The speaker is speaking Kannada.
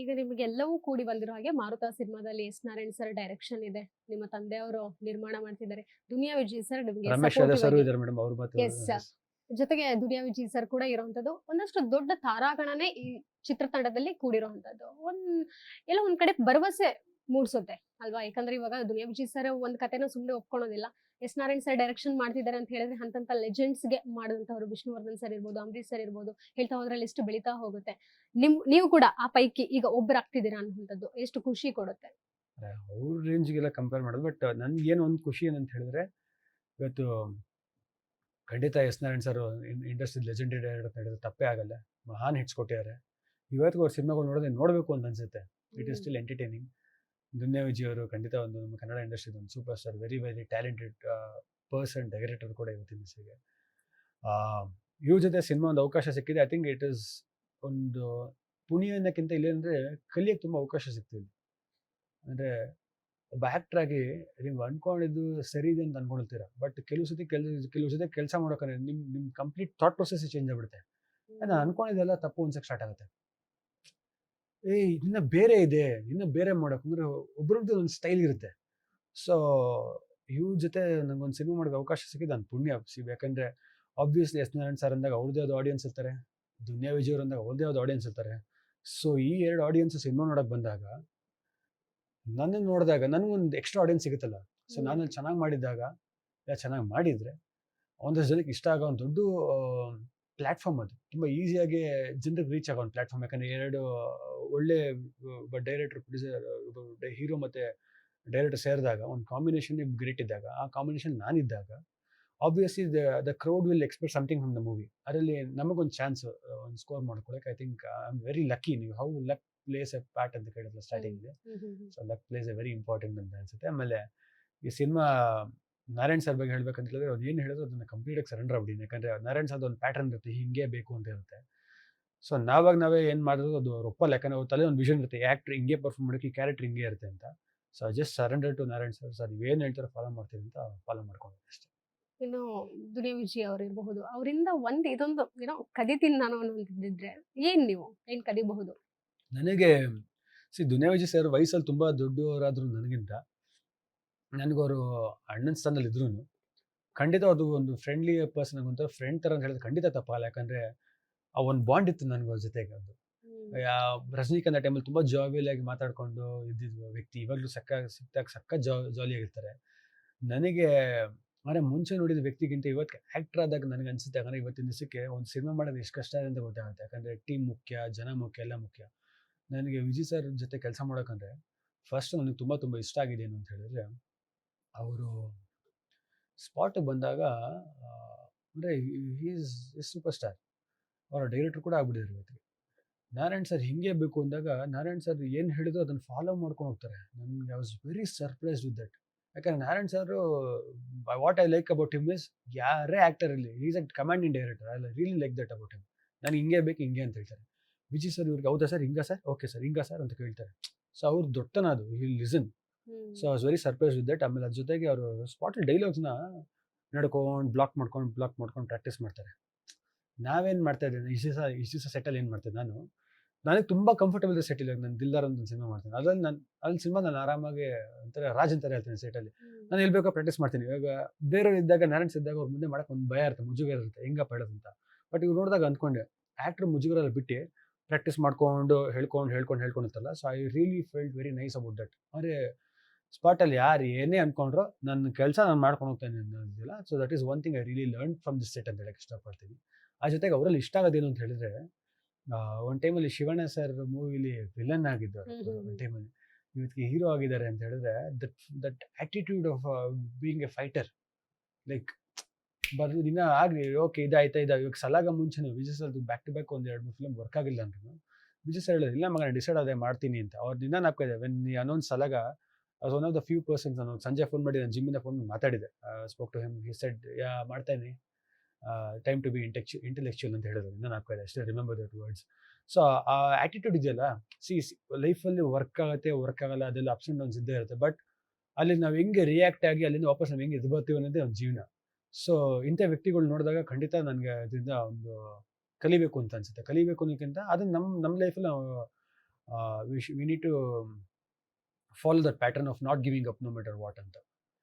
ಈಗ ನಿಮಗೆಲ್ಲವೂ ಕೂಡಿ ಬಂದಿರೋ ಹಾಗೆ ಮಾರುತ ಸಿನಿಮಾದಲ್ಲಿ ಎಸ್ ನಾರಾಯಣ್ ಸರ್ ಡೈರೆಕ್ಷನ್ ಇದೆ. ನಿಮ್ಮ ತಂದೆಯವರು ನಿರ್ಮಾಣ ಮಾಡ್ತಿದ್ದಾರೆ. ದುನಿಯಾ ವಿಜಯ್ ಸರ್ ನಿಮಗೆ ರಮೇಶ್ ಯಾದವ್ ಸಪೋರ್ಟಿವ್ ಸರ್ ಆಗಿ ಇದ್ದಾರೆ ಮೇಡಮ್ ಅವ್ರ ಮಾತು. ಎಸ್. ಜೊತೆಗೆ ದುನಿಯಾ ವಿಜಯ್ ಸರ್ ಕೂಡ ಇರುವಂತದ್ದು. ಒಂದಷ್ಟು ದೊಡ್ಡ ತಾರಾಗಣನೇ ಈ ಚಿತ್ರತಂಡದಲ್ಲಿ ಕೂಡಿರುವಂತದ್ದು. ಎಲ್ಲೋ ಒಂದ್ ಕಡೆ ಭರವಸೆ ಮೂಡಿಸುತ್ತೆ ಅಲ್ವಾ? ಯಾಕಂದ್ರೆ ಇವಾಗ ದುನಿಯಾ ವಿಜಯ್ ಸರ್ ಒಂದ್ ಕಥೆನ ಸುಮ್ನೆ ಒಪ್ಕೊಳ್ಳೋದಿಲ್ಲ. ಎಸ್ ನಾರಾಯಣ್ ಸರ್ ಡೈರೆಕ್ಷನ್ ಮಾಡ್ತಿದ್ದಾರೆ ಅಂತ ಹೇಳಿದ್ರೆ ಹಂತಂತ ಲೆಜೆಂಡ್ಸ್ ಗೆ ಮಾಡಿದಂತವ್ರು ವಿಷ್ಣುವರ್ಧನ್ ಸರ್ ಇರ್ಬೋದು, ಅಂಬರೀಶ್ ಸರ್ ಇರ್ಬೋದು, ಹೇಳ್ತಾ ಹೋದ್ರೆ ಲಿಸ್ಟ್ ಬೆಳೀತಾ ಹೋಗುತ್ತೆ. ನೀವು ಕೂಡ ಆ ಪೈಕಿ ಈಗ ಒಬ್ಬರಾಗ್ತಿದ್ದೀರಾ ಅನ್ನುವಂಥದ್ದು ಎಷ್ಟು ಖುಷಿ ಕೊಡುತ್ತೆ. ಅವ್ರ ರೇಂಜ್ಗೆಲ್ಲ ಕಂಪೇರ್ ಮಾಡೋದು. ಬಟ್ ನನ್ಗೆ ಏನು ಒಂದು ಖುಷಿ ಏನಂತ ಹೇಳಿದ್ರೆ, ಇವತ್ತು ಖಂಡಿತ S Narayan sir industry legendary director ಅಂತ ಹೇಳಿದ್ರೆ ತಪ್ಪೇ ಆಗಲ್ಲ. ಮಹಾನ್ ಹಿಟ್ಸ್ ಕೊಟ್ಟಿದ್ದಾರೆ. ಇವತ್ತಿಗೂ ಅವ್ರ ಸಿನಿಮಾಗಳು ನೋಡಿದ್ರೆ ನೋಡಬೇಕು ಅಂತ ಅನ್ಸುತ್ತೆ. It is still entertaining. Duniya Vijay ಅವರು ಖಂಡಿತ ಒಂದು ನಮ್ಮ ಕನ್ನಡ ಇಂಡಸ್ಟ್ರಿ ಒಂದು super star, very very talented person, director ಕೂಡ ಇವತ್ತಿನ ದಿವಸಕ್ಕೆ. ಇವ್ರ ಜೊತೆ ಸಿನಿಮಾ ಒಂದು ಅವಕಾಶ ಸಿಕ್ಕಿದೆ. ಐ ಥಿಂಕ್ ಇಟ್ ಇಸ್ ಒಂದು ಪುಣ್ಯ ಅನ್ನೋಕ್ಕಿಂತ ಇಲ್ಲಿ ಅಂದರೆ ಕಲಿಯೋಕ್ಕೆ ತುಂಬ ಅವಕಾಶ ಸಿಗ್ತಿದೆ. ಅಂದರೆ ಒಬ್ಬ ಆ್ಯಕ್ಟ್ರ್ ಆಗಿ ನೀವು ಅಂದ್ಕೊಂಡಿದ್ದು ಸರಿ ಇದೆ ಅಂತ ಅನ್ಕೊಳ್ತೀರಾ. ಬಟ್ ಕೆಲವು ಸತಿ ಕೆಲಸ ಮಾಡೋಕೆ ನಿಮ್ಮ ಕಂಪ್ಲೀಟ್ ಥಾಟ್ ಪ್ರೊಸೆಸ್ ಚೇಂಜ್ ಆಗ್ಬಿಡುತ್ತೆ. ನಾನು ಅನ್ಕೊಂಡಿದ್ದೆಲ್ಲ ತಪ್ಪು ಅನ್ಸಕ್ಕೆ ಸ್ಟಾರ್ಟ್ ಆಗುತ್ತೆ. ಇನ್ನು ಬೇರೆ ಇದೆ, ಇನ್ನು ಬೇರೆ ಮಾಡೋಕೆ ಅಂದರೆ ಒಬ್ರದ್ದು ಒಂದು ಸ್ಟೈಲ್ ಇರುತ್ತೆ. ಸೊ ಇವ್ರ ಜೊತೆ ನಂಗೊಂದು ಸಿನಿಮಾ ಮಾಡೋಕೆ ಅವಕಾಶ ಸಿಕ್ಕಿದ್ದು ನಾನು ಪುಣ್ಯ. ಯಾಕಂದರೆ ಆಬ್ವಿಯಸ್ಲಿ ಎಸ್ ನಾರಾಯಣ್ ಸರ್ ಅಂದಾಗ ಅವ್ರದ್ದೇ ಆದ ಆಡಿಯನ್ಸ್ ಇರ್ತಾರೆ, ದುನಿಯಾ ವಿಜಯ್ ಅವ್ರು ಅಂದಾಗ ಅವ್ರದ್ದೇ ಆದ ಆಡಿಯನ್ಸ್ ಇರ್ತಾರೆ. ಸೊ ಈ ಎರಡು ಆಡಿಯನ್ಸ್ ಸಿನಿಮಾ ನೋಡೋಕೆ ಬಂದಾಗ ನನ್ನನ್ನು ನೋಡಿದಾಗ ನನಗೊಂದು ಎಕ್ಸ್ಟ್ರಾ ಆಡಿಯನ್ಸ್ ಸಿಗುತ್ತಲ್ಲ. ಸೊ ನಾನು ಚೆನ್ನಾಗಿ ಮಾಡಿದ್ದಾಗ, ಚೆನ್ನಾಗಿ ಮಾಡಿದರೆ ಒಂದಷ್ಟು ಜನಕ್ಕೆ ಇಷ್ಟ ಆಗೋ ಒಂದು ದೊಡ್ಡ ಪ್ಲ್ಯಾಟ್ಫಾರ್ಮ್ ಅದು. ತುಂಬ ಈಸಿಯಾಗಿ ಜನರಿಗೆ ರೀಚ್ ಆಗೋ ಒಂದು ಪ್ಲ್ಯಾಟ್ಫಾರ್ಮ್. ಯಾಕಂದರೆ ಎರಡು ಒಳ್ಳೆ ಡೈರೆಕ್ಟರ್, ಪ್ರೊಡ್ಯೂಸರ್, ಹೀರೋ ಮತ್ತು ಡೈರೆಕ್ಟರ್ ಸೇರಿದಾಗ ಒಂದು ಕಾಂಬಿನೇಷನ್ ಗ್ರೇಟ್ ಇದ್ದಾಗ, ಆ ಕಾಂಬಿನೇಷನ್ ನಾನಿದ್ದಾಗ obviously the crowd will expect something from the movie. ಅದರಲ್ಲಿ ನಮಗೊಂದು ಚಾನ್ಸ್ ಒಂದು ಸ್ಕೋರ್ ಮಾಡ್ಕೊಳ್ಳೋಕೆ I think I am very lucky. ನೀವು how luck plays a part ಅಂತ ಕೇಳಿದ್ರೆ ಸ್ಟಾರ್ಟಿಂಗ್ಗೆ. So luck plays a very important ಅಂತ ಅನ್ಸುತ್ತೆ. ಆಮೇಲೆ ಈ ಸಿನಿಮಾ ನಾರಾಯಣ್ ಸರ್ ಬಗ್ಗೆ ಹೇಳ್ಬೇಕಂತ ಹೇಳಿದ್ರೆ ಅವ್ರು ಏನು ಹೇಳಿದ್ರು ಅದನ್ನು ಕಂಪ್ಲೀಟಾಗಿ ಸರೆಂಡರ್ ಆಗ್ಬಿಟ್ಟಿನಿ. ಯಾಕಂದರೆ ನಾರಾಯಣ್ ಸರ್ದು ಒಂದು ಪ್ಯಾಟರ್ನ್ ಇರುತ್ತೆ, ಹಿಂಗೆ ಬೇಕು ಅಂತ ಇರುತ್ತೆ. ಸೊ ನಾವೇ ಏನು ಮಾಡಿದ್ರು ಅದು ಅವ್ರು ಒಪ್ಪಲ್ಲ. ಯಾಕಂದರೆ ಅವ್ರ ತಲೆ ಒಂದು ವಿಷನ್ ಇರುತ್ತೆ, ಆ್ಯಕ್ಟ್ರ್ ಹಿಂಗೆ ಪರ್ಫಾರ್ಮ್ ಮಾಡೋಕ್ಕೆ, ಈ ಕ್ಯಾರೆಕ್ಟರ್ ಹಿಂಗೆ ಇರುತ್ತೆ ಅಂತ. So just surrender to Narayan sir. Sir ನೀವೇನು ಹೇಳ್ತಾರೋ ಫಾಲೋ ಮಾಡ್ತೀನಿ ಅಂತ ಫಾಲೋ ಮಾಡ್ಕೊಂಡು ಅಷ್ಟೇ. ಇನ್ನು ದುನಿಯಾ ವಿಜಯ್ ಅವರು ಇರಬಹುದು, ಅವರಿಂದ ಇದೊಂದು ಕದಿತೀನಿ ನಾನು ಅನ್ನೋದಿದ್ರೆ ಏನ್ ಕದಿಬಹುದು? ನನಗೆ ದುನಿಯಾ ವಿಜಯ್ ಸರ್ ವಯಸ್ಸಲ್ಲಿ ತುಂಬ ದೊಡ್ಡವರಾದ್ರು ನನಗಿಂತ, ನನಗವರು ಅಣ್ಣನ ಸ್ಥಾನದಲ್ಲಿ ಇದ್ರೂ ಖಂಡಿತ ಅದು ಒಂದು ಫ್ರೆಂಡ್ಲಿ ಪರ್ಸನ್, ಒಂಥರ ಫ್ರೆಂಡ್ ಥರ ಅಂತ ಹೇಳಿದ್ರೆ ಖಂಡಿತ ತಪ್ಪಲ್ಲ. ಯಾಕಂದರೆ ಆ ಒಂದು ಬಾಂಡ್ ಇತ್ತು ನನಗೆ ಅವ್ರ ಜೊತೆಗೆ. ಅದು ರಜನಿಕಾಂತ್ ಆ ಟೈಮಲ್ಲಿ ತುಂಬ ಜಾವಿಯಲಾಗಿ ಮಾತಾಡ್ಕೊಂಡು ಇದ್ದಿದ್ದು ವ್ಯಕ್ತಿ. ಇವಾಗಲೂ ಸಕ್ಕ ಜಾಲಿಯಾಗಿರ್ತಾರೆ. ನನಗೆ ಅಂದರೆ ಮುಂಚೆ ನೋಡಿದ ವ್ಯಕ್ತಿಗಿಂತ ಇವತ್ತು ಆ್ಯಕ್ಟ್ರ್ ಆದಾಗ ನನಗೆ ಅನಿಸುತ್ತೆ. ಯಾಕಂದರೆ ಇವತ್ತಿನ ದಿವಸಕ್ಕೆ ಒಂದು ಸಿನಿಮಾ ಮಾಡೋದು ಎಷ್ಟು ಕಷ್ಟ ಇದೆ ಅಂತ ಗೊತ್ತಾಗುತ್ತೆ. ಯಾಕಂದರೆ ಟೀಮ್ ಮುಖ್ಯ, ಜನ ಮುಖ್ಯ, ಎಲ್ಲ ಮುಖ್ಯ. ನನಗೆ ವಿಜಯ್ ಸರ್ ಜೊತೆ ಕೆಲಸ ಮಾಡೋಕ್ಕಂದರೆ ಫಸ್ಟ್ ನನಗೆ ತುಂಬ ಇಷ್ಟ ಆಗಿದೆ ಏನು ಅಂತ ಹೇಳಿದ್ರೆ, ಅವರು ಸ್ಪಾಟಿಗೆ ಬಂದಾಗ ಅಂದರೆ ಈಸ್ ಸೂಪರ್ ಸ್ಟಾರ್. ಅವರ ಡೈರೆಕ್ಟರ್ ಕೂಡ ಆಗ್ಬಿಟ್ಟಿದ್ದಾರೆ ಇವತ್ತಿಗೆ. ನಾರಾಯಣ್ ಸರ್ ಹಿಂಗೆ ಬೇಕು ಅಂದಾಗ ನಾರಾಯಣ್ ಸರ್ ಏನು ಹೇಳಿದ್ರು ಅದನ್ನು ಫಾಲೋ ಮಾಡ್ಕೊಂಡು ಹೋಗ್ತಾರೆ. ನನಗೆ I was very surprised with that. ಯಾಕಂದರೆ Narayan sir what I like about him is, ಯಾರೇ ಆ್ಯಕ್ಟರ್ ಇರಲಿ is a commanding director. I really like that about him. ನನಗೆ ಹಿಂಗೆ ಬೇಕು ಹಿಂಗೆ ಅಂತ ಹೇಳ್ತಾರೆ. ವಿಜಯ್ ಸರ್ ಇವ್ರಿಗೆ ಹೌದಾ ಸರ್, ಹಿಂಗ ಸರ್, ಓಕೆ ಸರ್, ಹಿಂಗ ಸರ್ ಅಂತ ಕೇಳ್ತಾರೆ. ಸೊ ಅವ್ರು ದೊಡ್ಡತನ ಅದು, will listen. So I was very surprise with that. ಆಮೇಲೆ ಅದ್ರ ಜೊತೆಗೆ ಅವರು ಸ್ಪಾಟಲ್ಲಿ ಡೈಲಾಗ್ಸ್ನ ನಡ್ಕೊಂಡು ಬ್ಲಾಕ್ ಮಾಡ್ಕೊಂಡು ಪ್ರಾಕ್ಟೀಸ್ ಮಾಡ್ತಾರೆ. ನಾವೇನು ಮಾಡ್ತಾ ಇದ್ದೀವಿ ಇಷ್ಟು ದಿವಸ ಸೆಟ್ಟಲ್ಲಿ ಏನು ಮಾಡ್ತೇನೆ ನನಗೆ ತುಂಬ ಕಂಫರ್ಟಬಲ್ ಸೆಟ್ಟಿಲ್ಲ. ನಾನು ದಿಲ್ದಾರ್ ಅಂತ ಒಂದು ಸಿನಿಮಾ ಮಾಡ್ತೀನಿ. ಅದರಲ್ಲಿ ಅಲ್ಲಿ ಸಿನಿಮಾ ನಾನು ಆರಾಮಾಗಿ ಒಂಥರ ರಾಜ್ ಅಂತಾರೆ ಹೇಳ್ತೀನಿ ಸೆಟ್ಟಲ್ಲಿ. ನಾನು ಎಲ್ಲಿ ಬೇಕೋ ಪ್ರಾಕ್ಟೀಸ್ ಮಾಡ್ತೀನಿ. ಇವಾಗ ಬೇರೆಯವ್ರು ಇದ್ದಾಗ, ನಾರಾಯಣ್ ಇದ್ದಾಗ ಅವ್ರ ಮುಂದೆ ಮಾಡೋಕೆ ಒಂದು ಭಯ ಇರುತ್ತೆ, ಮುಜುಗರ ಇರುತ್ತೆ, ಹೆಂಗಪ್ಪ ಹೇಳೋದು ಅಂತ. ಬಟ್ ಇವ್ರು ನೋಡಿದಾಗ ಅಂದ್ಕೊಂಡೆ ಆ್ಯಕ್ಟ್ರ್ ಮುಜುಗರಲ್ಲಿ ಬಿಟ್ಟು ಪ್ರಾಕ್ಟೀಸ್ ಮಾಡ್ಕೊಂಡು ಹೇಳ್ಕೊಂಡಿರ್ತಲ್ಲ. So I really felt very nice about that. ಅಂದರೆ ಸ್ಪಾಟಲ್ಲಿ ಯಾರು ಏನೇ ಅಂದ್ಕೊಂಡ್ರೋ ನನ್ನ ಕೆಲಸ ನಾನು ಮಾಡ್ಕೊಂಡು ಹೋಗ್ತೇನೆ ಅನ್ನೋದಿಲ್ಲ. So that is one thing I really learn from this set ಅಂತ ಹೇಳಕ್ಕೆ ಇಷ್ಟಪಡ್ತೀನಿ. ಆ ಜೊತೆಗೆ ಅವರಲ್ಲಿ ಇಷ್ಟ ಆಗೋದೇನು ಅಂತ ಹೇಳಿದ್ರೆ, ಒಂದು ಟೈಮಲ್ಲಿ ಶಿವಣ್ಣ ಸರ್ ಮೂವಿಲಿ ವಿಲನ್ ಆಗಿದ್ದಾರೆ. ಒಂದು ಟೈಮಲ್ಲಿ ಇವತ್ತಿಗೆ ಹೀರೋ ಆಗಿದ್ದಾರೆ ಅಂತ ಹೇಳಿದ್ರೆ that attitude of being A fighter, like ಬರ್ದು ದಿನ ಆಗಲಿ ಓಕೆ ಇದಾಯ್ತಾ ಇವಾಗ ಸಲಾಗ ಮುಂಚೆನೇ ವಿಜಯ್ ಸರ್ದು ಬ್ಯಾಕ್ ಟು ಬ್ಯಾಕ್ ಒಂದು 2-3 ಫಿಲ್ಮ್ ವರ್ಕ್ ಆಗಿಲ್ಲ ಅಂದ್ರೂ ವಿಜಯ್ ಸರ್ ಹೇಳಿದ್ರು, ಇಲ್ಲ ಮಗ ಡಿಸೈಡ್ ಅದೇ ಮಾಡ್ತೀನಿ ಅಂತ. ಅವ್ರ ದಿನ ನಾಪ್ಕಿದೆ ವೆನ್ ಈ ಅನೌನ್ಸ್ ಸಲಾಗ as one of the few persons. ನಾನು ಸಂಜೆ ಫೋನ್ ಮಾಡಿ ನಾನು ಜಿಮ್ಮಿಂದ ಫೋನ್ ಮಾತಾಡಿದೆ, spoke to him. He said ಮಾಡ್ತಾ ಇದ್ದೀನಿ, ಟೈಮ್ ಟು ಬಿ ಇಂಟೆಲೆಕ್ಚುಯಲ್ ಅಂತ ಹೇಳಿದ್ರು. ಇನ್ನೂ ನಾಲ್ಕು ಅಷ್ಟೇ ರಿಮೆಂಬರ್ ದಟ್ ವರ್ಡ್ಸ್. ಸೊ ಆ ಆ್ಯಟಿಟ್ಯೂಡ್ ಇದೆಯಲ್ಲ, ಲೈಫಲ್ಲಿ ವರ್ಕ್ ಆಗಲ್ಲ, ಅದೆಲ್ಲ ಅಪ್ಸ್ ಆ್ಯಂಡ್ ಡೌನ್ಸ್ ಇದ್ದೇ ಇರುತ್ತೆ. ಬಟ್ ಅಲ್ಲಿ ನಾವು ಹೆಂಗೆ ರಿಯಾಕ್ಟ್ ಆಗಿ ಅಲ್ಲಿಂದ ವಾಪಸ್ ನಾವು ಹೆಂಗೆ ಎದ್ಬರ್ತೀವಿ ಅನ್ನೋದೇ ಒಂದು ಜೀವನ. ಸೊ ಇಂಥ ವ್ಯಕ್ತಿಗಳು ನೋಡಿದಾಗ ಖಂಡಿತ ನನಗೆ ಅದರಿಂದ ಒಂದು ಕಲಿಬೇಕು ಅಂತ ಅನಿಸುತ್ತೆ. ಕಲಿಬೇಕು ಅನ್ನೋಕ್ಕಿಂತ ಅದನ್ನು ನಮ್ಮ ಲೈಫಲ್ಲಿ ನಾವು we need to follow that pattern of not giving up no matter what ಅಂತ.